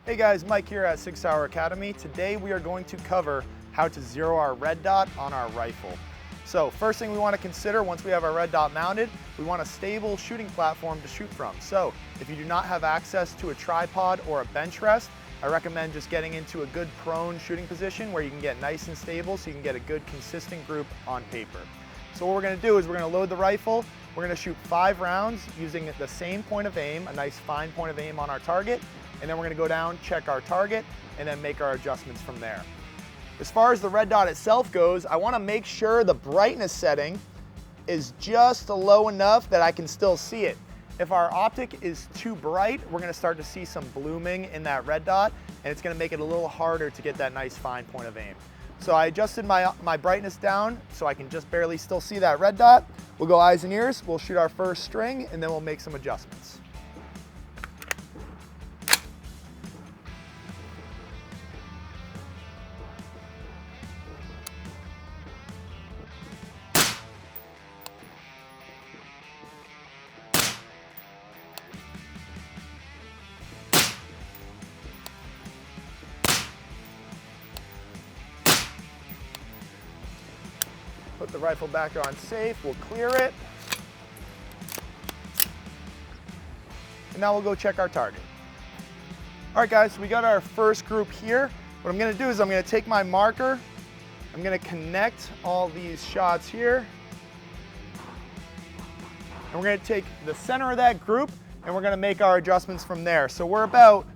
Hey guys, Mike here at SIG SAUER Academy. Today we are going to cover how to zero our red dot on our rifle. So first thing we want to consider once we have our red dot mounted, we want a stable shooting platform to shoot from. So if you do not have access to a tripod or a bench rest, I recommend just getting into a good prone shooting position where you can get nice and stable so you can get a good consistent group on paper. So what we're going to do is we're going to load the rifle. We're going to shoot 5 rounds using the same point of aim, a nice fine point of aim on our target. And then we're going to go down, check our target, and then make our adjustments from there. As far as the red dot itself goes, I want to make sure the brightness setting is just low enough that I can still see it. If our optic is too bright, we're going to start to see some blooming in that red dot, and it's going to make it a little harder to get that nice fine point of aim. So I adjusted my brightness down so I can just barely still see that red dot. We'll go eyes and ears, we'll shoot our first string, and then we'll make some adjustments. Put the rifle back on safe, we'll clear it. And now we'll go check our target. All right guys, so we got our first group here. What I'm gonna do is I'm gonna take my marker, I'm gonna connect all these shots here. And we're gonna take the center of that group and we're gonna make our adjustments from there. So we're about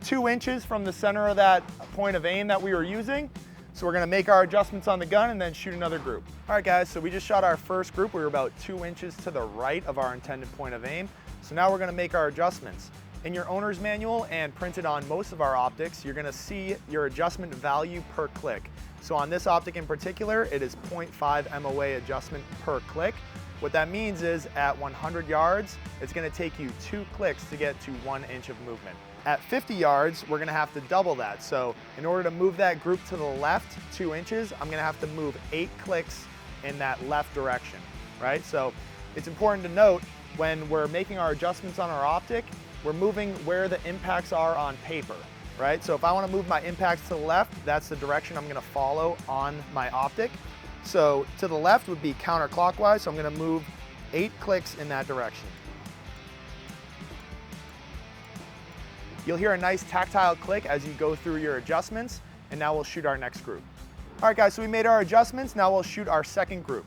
2 inches from the center of that point of aim that we were using. So we're gonna make our adjustments on the gun and then shoot another group. All right guys, so we just shot our first group. We were about 2 inches to the right of our intended point of aim. So now we're gonna make our adjustments. In your owner's manual and printed on most of our optics, you're gonna see your adjustment value per click. So on this optic in particular, it is 0.5 MOA adjustment per click. What that means is at 100 yards, it's gonna take you 2 clicks to get to 1 inch of movement. At 50 yards, we're gonna have to double that. So in order to move that group to the left 2 inches, I'm gonna have to move 8 clicks in that left direction, right? So it's important to note when we're making our adjustments on our optic, we're moving where the impacts are on paper, right? So if I wanna move my impacts to the left, that's the direction I'm gonna follow on my optic. So to the left would be counterclockwise, so I'm gonna move 8 clicks in that direction. You'll hear a nice tactile click as you go through your adjustments, and now we'll shoot our next group. All right guys, so we made our adjustments, now we'll shoot our second group.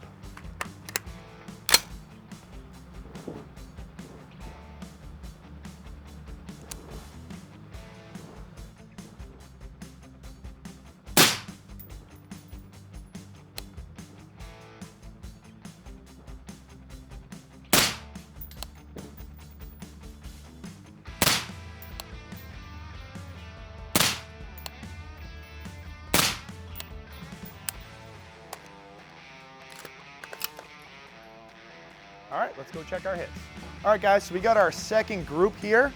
All right, let's go check our hits. All right guys, so we got our second group here.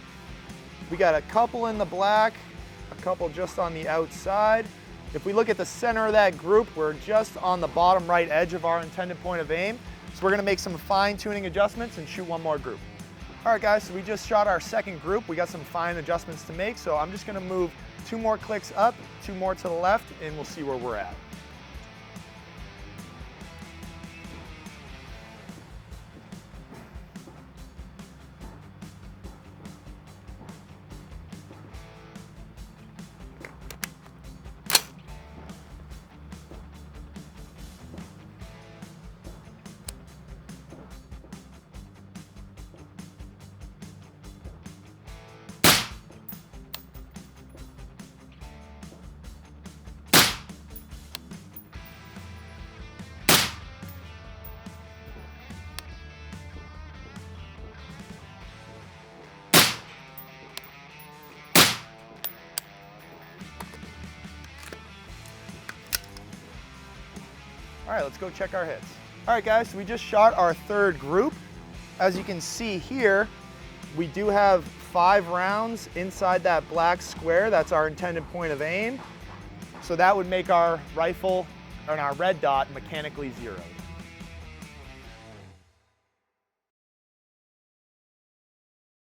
We got a couple in the black, a couple just on the outside. If we look at the center of that group, we're just on the bottom right edge of our intended point of aim. So we're gonna make some fine tuning adjustments and shoot one more group. All right guys, so we just shot our second group. We got some fine adjustments to make, so I'm just gonna move 2 more clicks up, 2 more to the left, and we'll see where we're at. All right, let's go check our hits. All right guys, so we just shot our third group. As you can see here, we do have 5 rounds inside that black square. That's our intended point of aim. So that would make our rifle and our red dot mechanically zeroed.